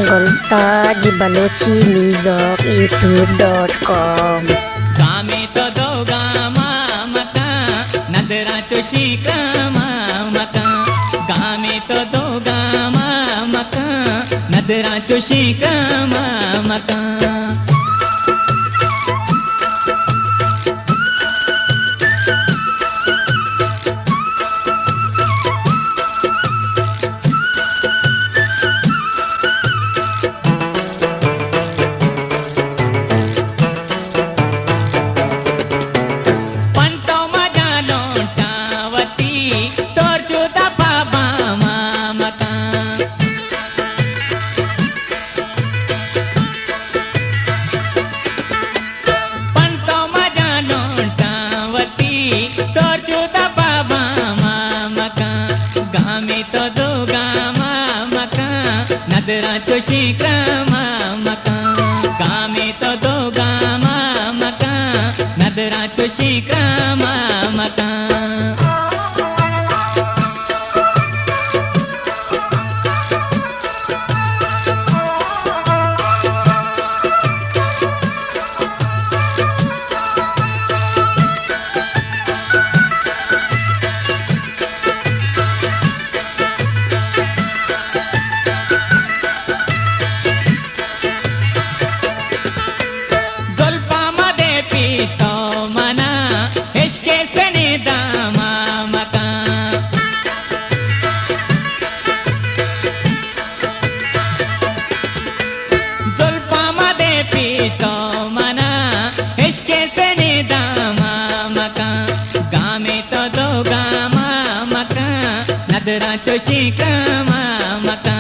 गुलताज Balochi news youtube.com। गामे तो दो गामा मका नदरा चुशी मका गामे तो दो गामा मका नदरा चुशी मका नदरा चुशी मका गामे तो दो गामा मका नदरा चुशी मका तो मना इश्के सने दामा मका जुल्फा मदे पीतो मना इश्के सने दामा मका गामे तो दो गामा मका नदरा चुशी मका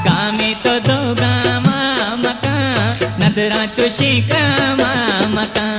गामे तो दो गामा मका नदरा चुशी मका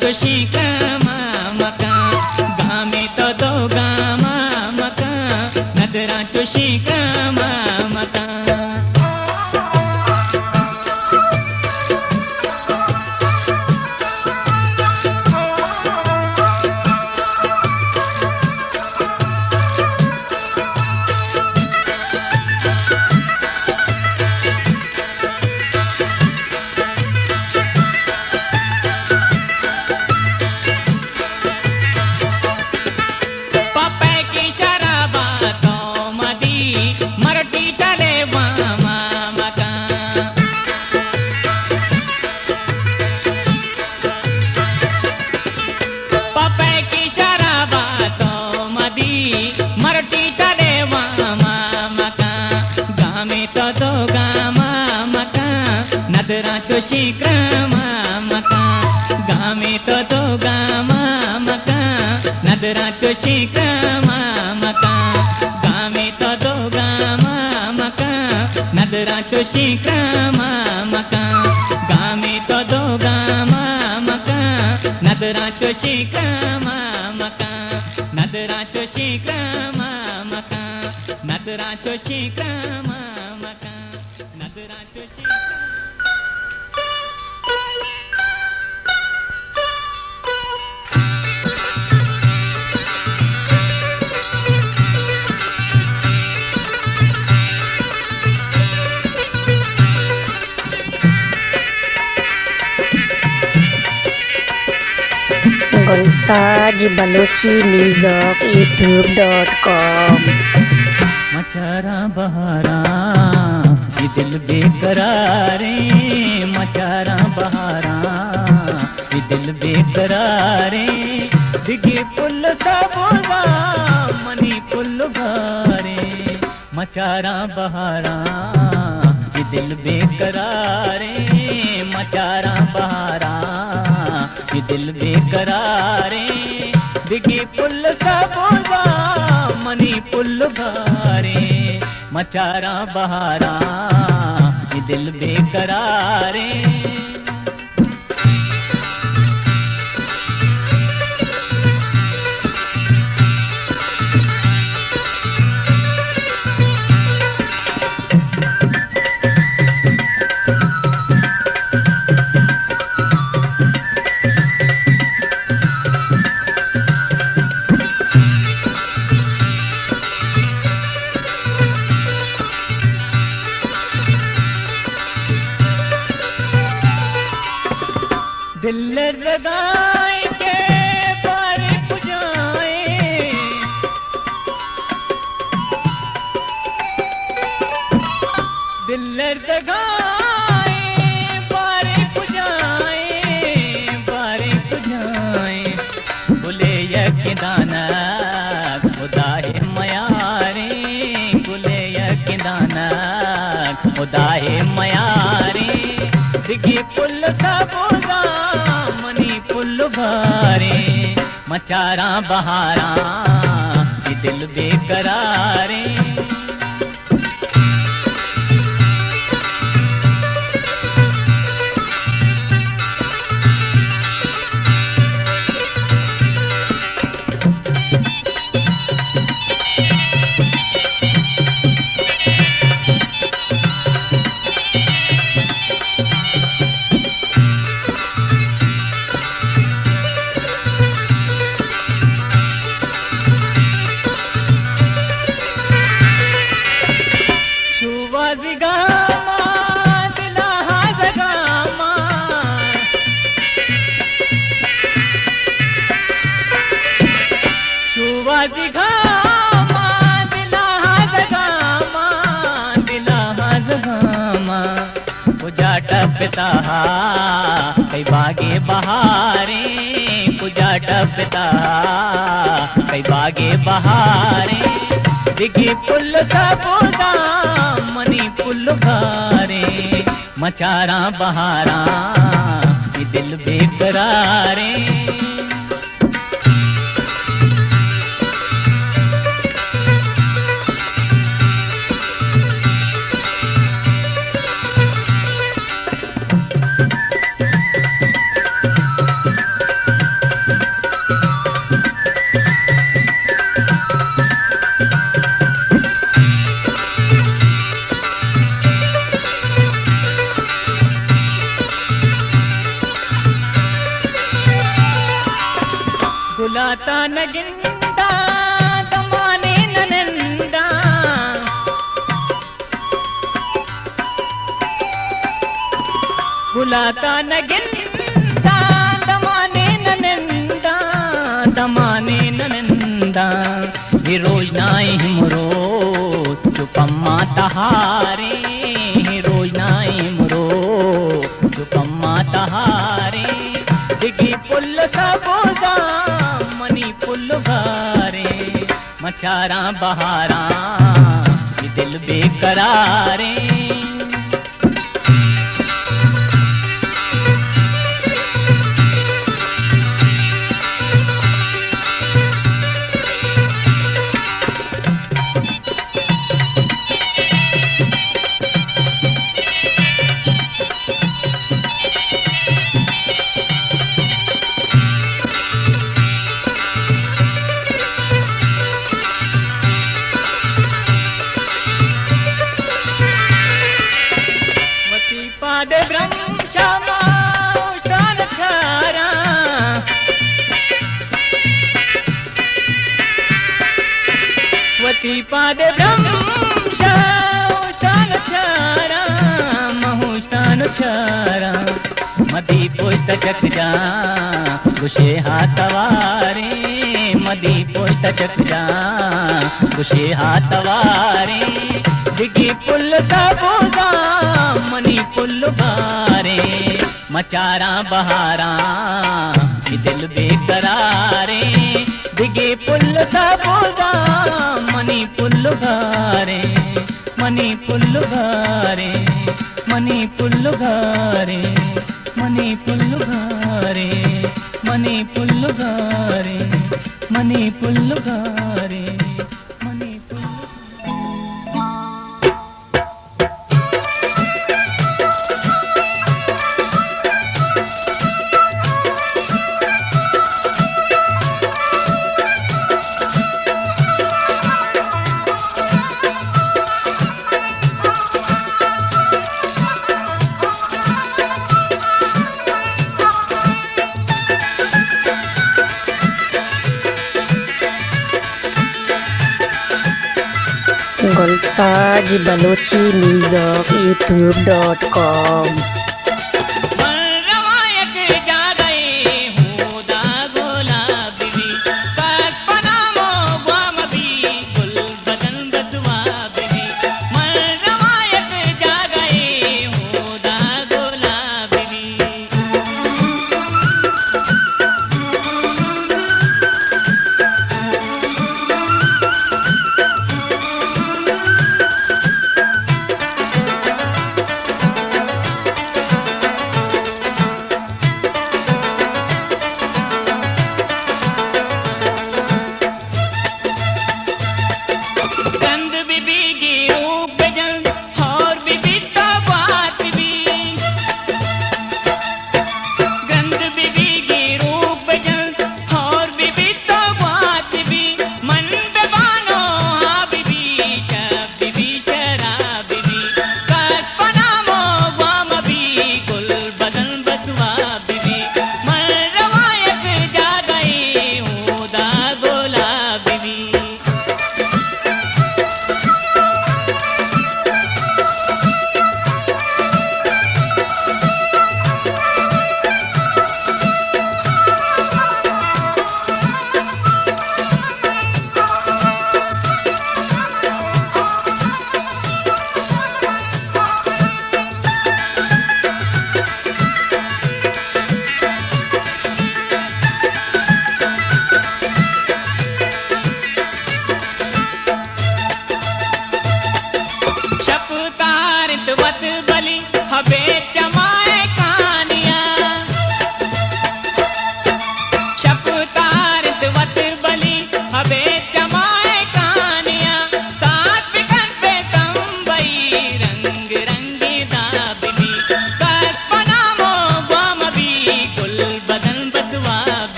चुशी मका गामे तो दो गामा मका नदरा चुशी मका तो दो गामा मका नदरा चुशी मका गामे तो दो गामा मका नदरा चुशी मका गामे तो दो गामा मका नदरा चुशी मका गामे तो दो गामा मका नदरा चुशी मका नदरा चुशी मका नदरा चुशी मका नदरा चुशी गुलताज बलोची न्यूज़ youtube.com। मचारा बहारा ये दिल बेकरारे मचारा बहारा ये दिल बेकरारे दिगे पुल सबा मनी पुल भारे मचारा बहारा ये दिल बेकरारे मचारा बहारा ये दिल बेकरारे बिगी पुल सबोदा मनी पुल भारे मचारा बहारा ये दिल बेकरारे दिल लगाए के बार पुजाए दिल लगाए बार पुजाए बुले यकदाना खुदा है मयारे बुले यकदाना खुदा है मयारे दिगी पुल सबोदा मनी पुल भारे मचारा बहारा ये दिल बेकरारे कुजाट पिता कई बागे बहारे कुजाट पिता कई बागे बहारे दिगी पुल सबोदा मनी पुल भारे मचारा बहारा ये दिल बेकरारे गुलाता नगिंदा दमाने ननंदा गुलाता नगिंदा दमाने ननंदा ये रोज नाई हिमरो चुपम्मा तहारे रोज नाई हिमरो चुपम्मा तहारे दिगी पुल सबोदा मनी पुल भारे मचारा बहारा ये दिल बेकरारे पादे ब्रह्म श्यामा उष्टान छारा वती पादे ब्रह्म उष्टान छारा महुष्टान छारा मदी पोष्ट चक जा गुशे हाथवारे मदी पोष्ट चक जा गुशे हाथवारे दिगी पुल सबोदा मनी पुल भारे मचारा बहारा ये दिल बेकरारे दिगी पुल सबोदा मनी पुल भारे मनी पुल भारे मनी पुल भारे जंगल ताज बलोची म्यूजिक यूट्यूब.com।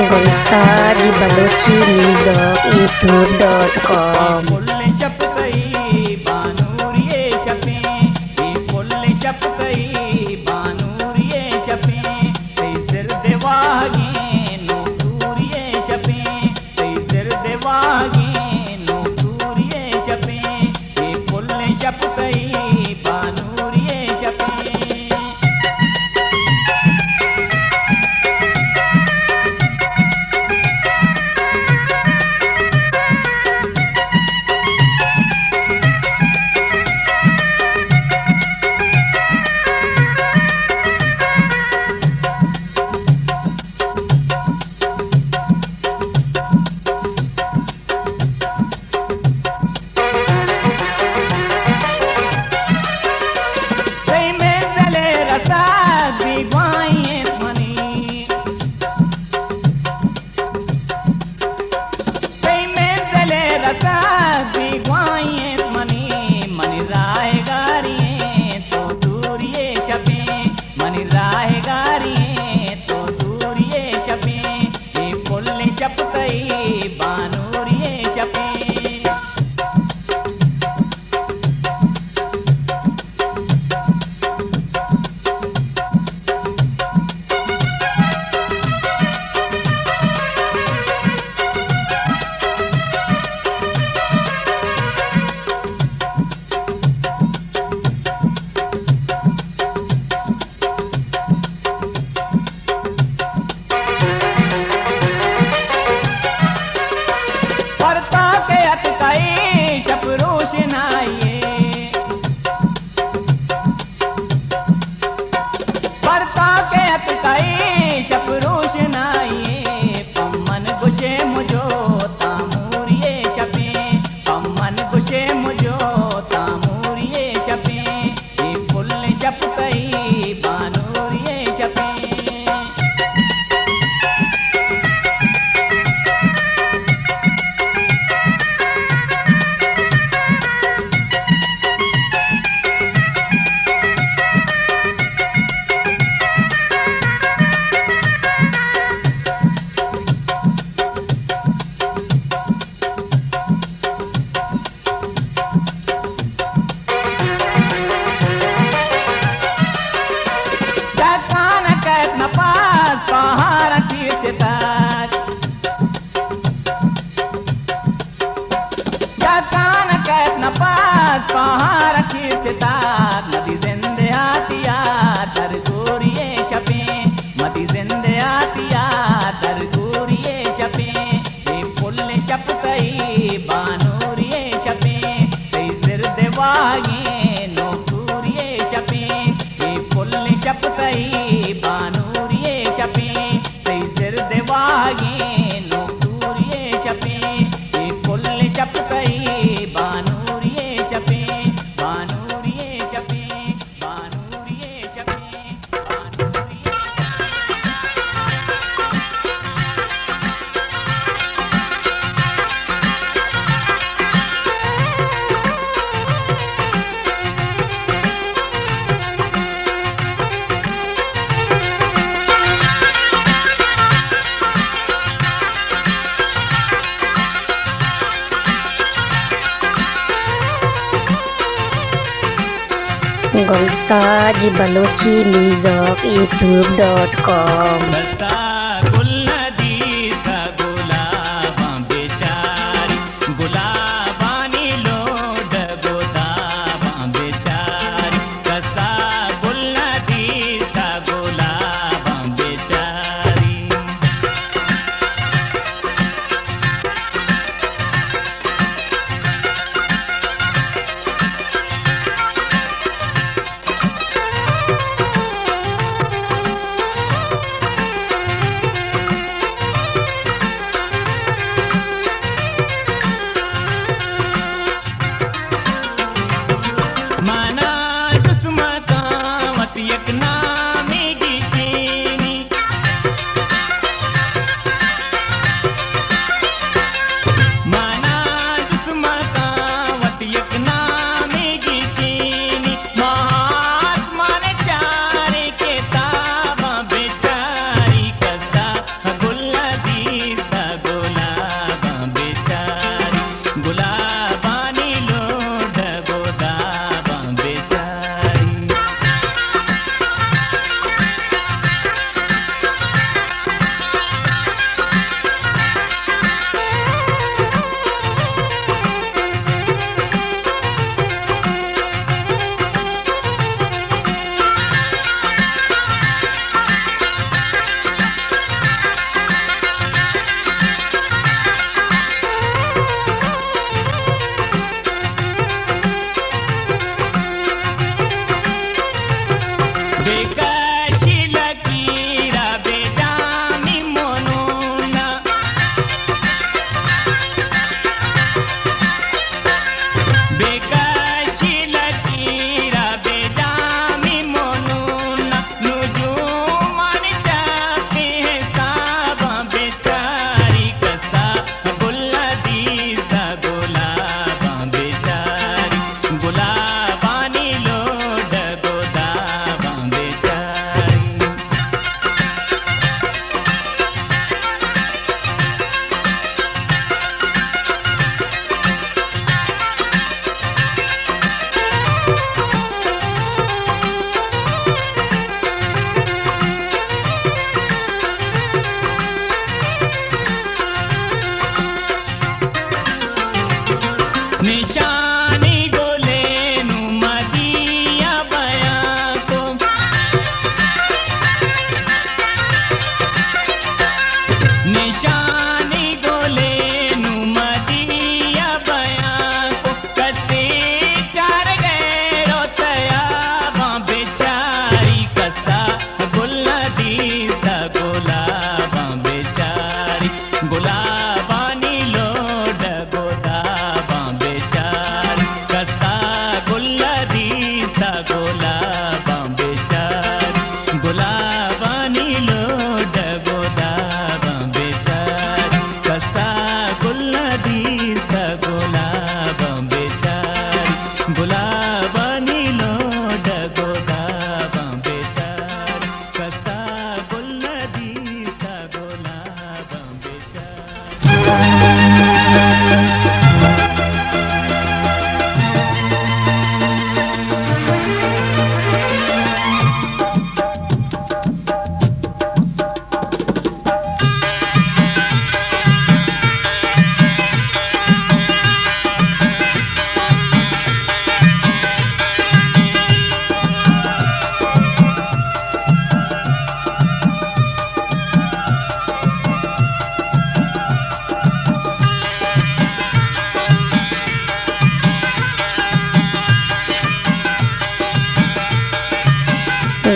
गुलताज बलोची म्यूजिक यूट्यूब.com फुल छप गई बानूरिये छपे, ये फुल छप गई बानूरिये छपे, कई सिर देवागे नो सूरिये छपे, कई सिर देवागे नो सूरिये छपे, ये फुल छप गई बानूरिये छपे। नदी जिंदे आतिया दर गोरिये छपे, मदी जिंदे आतिया दर गोरिये छपे, ये फुल छप गई बानूरिये छपे, कई सिर देवागे नो सूरिये छपे, ये फुल छप गई बानूरिये छपे, कई सिर देवागे नो सूरिये छपे, ये फुल छप गई बानूरिये छपे, बानूरिये छपे, बानूरिये छपे, बानूरिये। गुलताज बलोची म्यूजिक यूट्यूब.com बसा गुल नदी का गुलाबा बेचारी, गुलाबानी लोड गोदाबा बेचारी, कसा गुल नदी का गुलाबा बेचारी।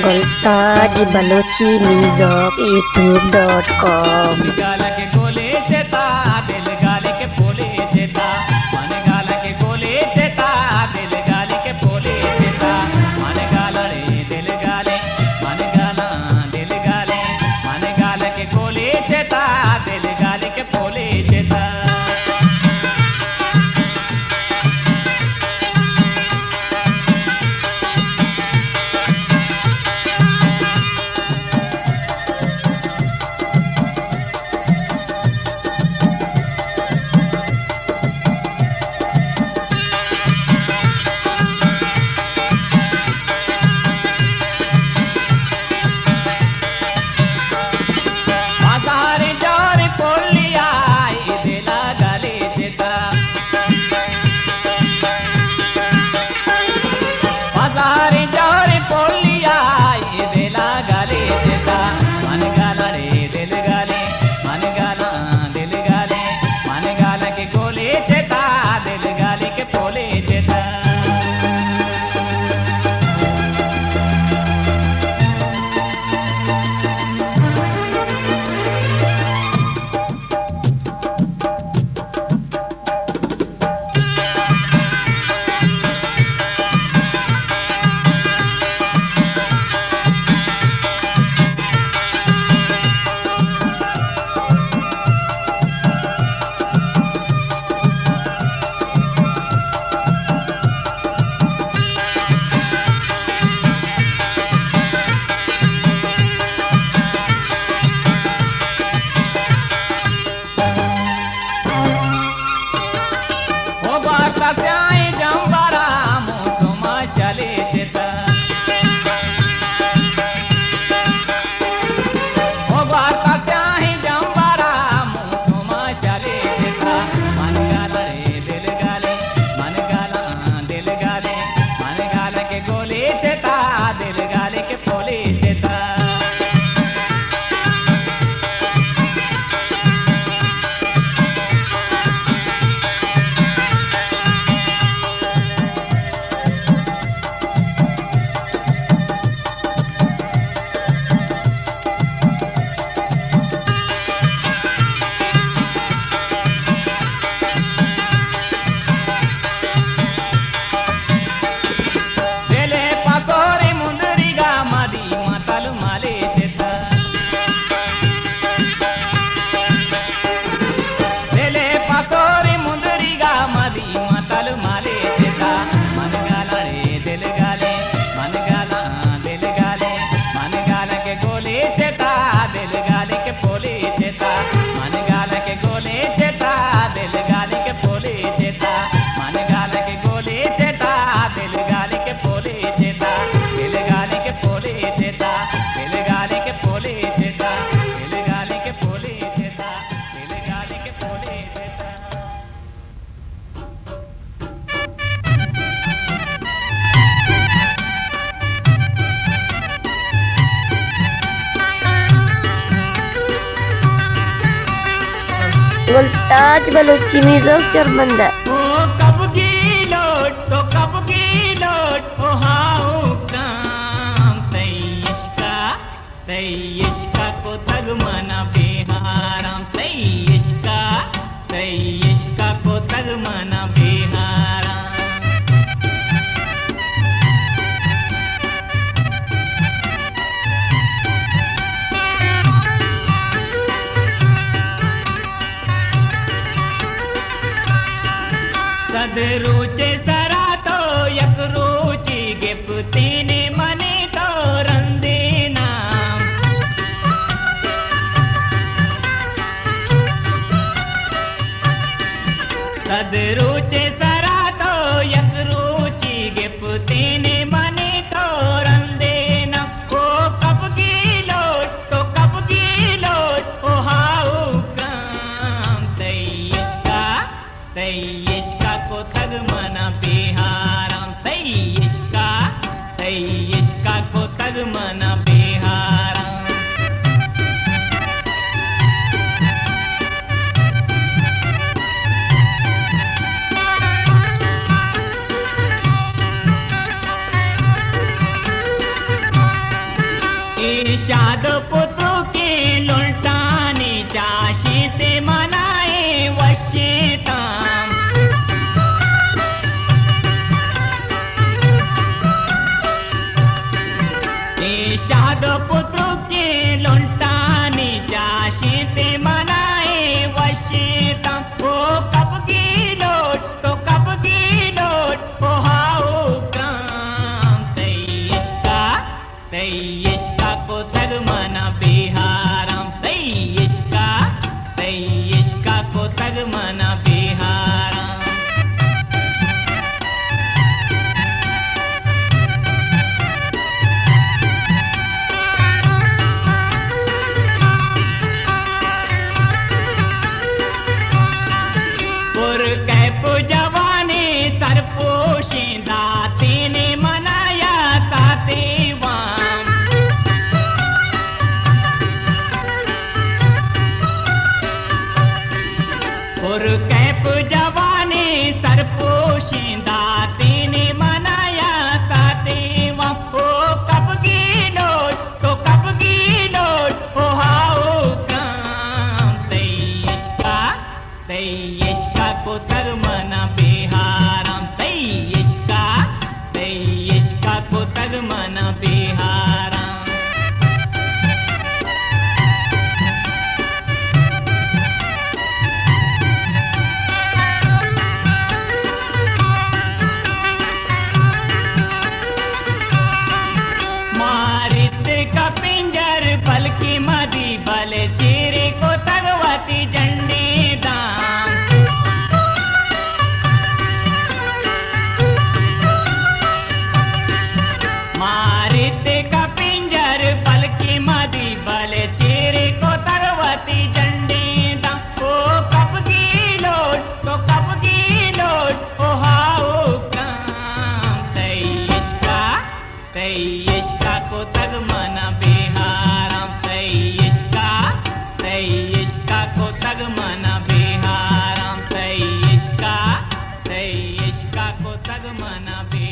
गुलताज बलोची म्यूजिक यूट्यूब.com। गाला के गोले चेता दिल गाली के बोले चेता मन गाला के गोले चेता दिल गाली के बोले चेता मन गाला रे दिल गाले मन गाला दिल गाले मन गाला के गोले चेता दिल गाली के बोले चेता गुलताज बलोची म्यूजिक चरबंदा। ओ कब की लोट तो कब की लोट ओ हाउ काम तई इश्का को तग मना बेहाराम तई इश्का को तग मना बेहाराम सदरुचे सरा तो यक रुचि गिफ्तीने मने तो रंदेना सदरुचे सरा तो यक रुचि गिफ्तीने मने तो रंदेना ओ कब की लोट तो कब की लोट ओ हाउ काम तई इश्का को तग मना बेहाराम तई इश्का को तग मना बेहाराम और कैप जवानी सरपोशिंदा तेने मनाया सातेवा हो कब गिनोट तो कब गिनोट हो हाओ काम तैयिश्का को तग मना बिहारम तैयिश्का को तग मना बिहारम का पिंजर बल की मदी बल चेरे को तगवती झंडे दाम मारित का पिंजर बल की मदी बल चेरे को तगवती झंडे दाम ओ कब की लोट तो कब की लोट ओ हाओ काम तैयिश्का को तग मना बिहारम तैयिश्का को तग मना बिहारम तैयिश्का को तग मना बिहारम